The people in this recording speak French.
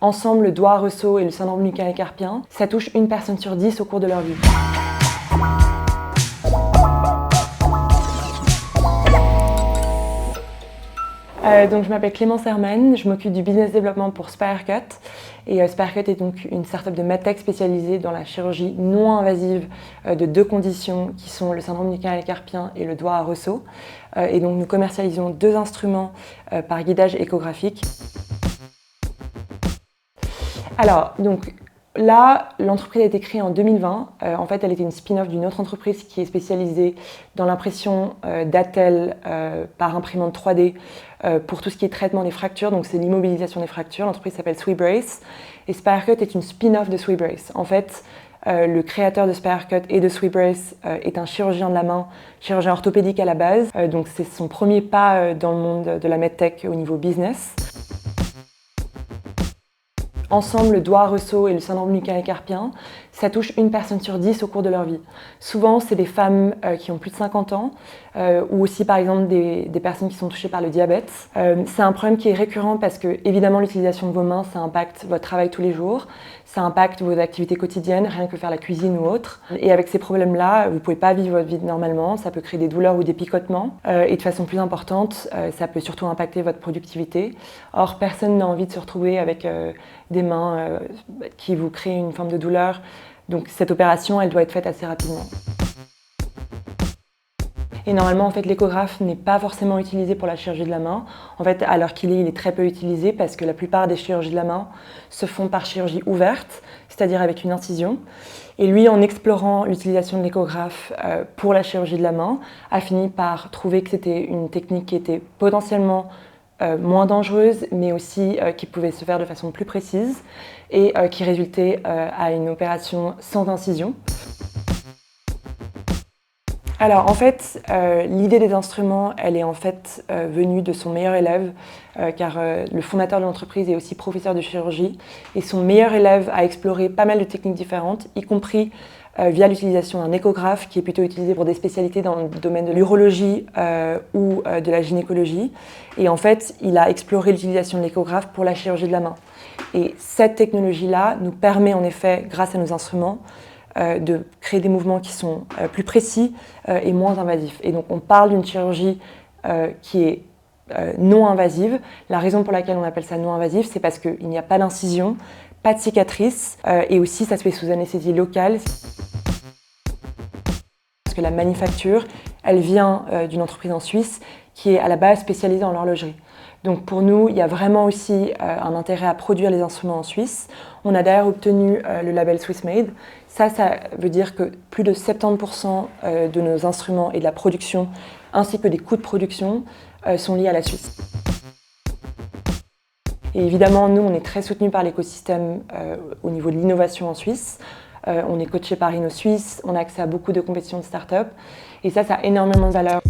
ensemble, le doigt ressaut et le syndrome du canal carpien, ça touche une personne sur 10 au cours de leur vie. Donc, je m'appelle Clémence Herman, je m'occupe du business développement pour Spirecut. Et Spirecut est donc une startup de medtech spécialisée dans la chirurgie non invasive de 2 conditions qui sont le syndrome du canal carpien et le doigt à ressaut. Et donc nous commercialisons 2 instruments par guidage échographique. Alors, donc, là, l'entreprise a été créée en 2020. En fait, elle était une spin-off d'une autre entreprise qui est spécialisée dans l'impression d'attelles par imprimante 3D pour tout ce qui est traitement des fractures. Donc, c'est l'immobilisation des fractures. L'entreprise s'appelle SweBrace. Et Spirecut est une spin-off de SweBrace. En fait, le créateur de Spirecut et de SweBrace est un chirurgien de la main, chirurgien orthopédique à la base. Donc, c'est son premier pas dans le monde de la medtech au niveau business. Ensemble, le doigt ressaut et le syndrome du canal carpien, ça touche une personne sur 10 au cours de leur vie. Souvent, c'est des femmes qui ont plus de 50 ans ou aussi, par exemple, des personnes qui sont touchées par le diabète. C'est un problème qui est récurrent parce que, évidemment, l'utilisation de vos mains, ça impacte votre travail tous les jours, ça impacte vos activités quotidiennes, rien que faire la cuisine ou autre. Et avec ces problèmes-là, vous ne pouvez pas vivre votre vie normalement, ça peut créer des douleurs ou des picotements. Et de façon plus importante, ça peut surtout impacter votre productivité. Or, personne n'a envie de se retrouver avec des mains qui vous créent une forme de douleur. Donc cette opération, elle doit être faite assez rapidement. Et normalement, en fait, l'échographe n'est pas forcément utilisé pour la chirurgie de la main. En fait, à l'heure qu'il est, il est très peu utilisé parce que la plupart des chirurgies de la main se font par chirurgie ouverte, c'est-à-dire avec une incision. Et lui, en explorant l'utilisation de l'échographe pour la chirurgie de la main, a fini par trouver que c'était une technique qui était potentiellement moins dangereuse, mais aussi qui pouvait se faire de façon plus précise et qui résultait à une opération sans incision. Alors en fait, l'idée des instruments, elle est en fait venue de son meilleur élève, car le fondateur de l'entreprise est aussi professeur de chirurgie, et son meilleur élève a exploré pas mal de techniques différentes, y compris via l'utilisation d'un échographe qui est plutôt utilisé pour des spécialités dans le domaine de l'urologie ou de la gynécologie. Et en fait, il a exploré l'utilisation de l'échographe pour la chirurgie de la main. Et cette technologie-là nous permet en effet, grâce à nos instruments, de créer des mouvements qui sont plus précis et moins invasifs. Et donc on parle d'une chirurgie qui est non invasive. La raison pour laquelle on appelle ça non invasive, c'est parce qu'il n'y a pas d'incision, pas de cicatrice, et aussi ça se fait sous anesthésie locale. Parce que la manufacture, elle vient d'une entreprise en Suisse qui est à la base spécialisée en l'horlogerie. Donc pour nous, il y a vraiment aussi un intérêt à produire les instruments en Suisse. On a d'ailleurs obtenu le label SwissMade. Ça veut dire que plus de 70% de nos instruments et de la production, ainsi que des coûts de production, sont liés à la Suisse. Et évidemment, nous, on est très soutenus par l'écosystème au niveau de l'innovation en Suisse. On est coaché par InnoSuisse, on a accès à beaucoup de compétitions de start-up. Et ça a énormément de valeur.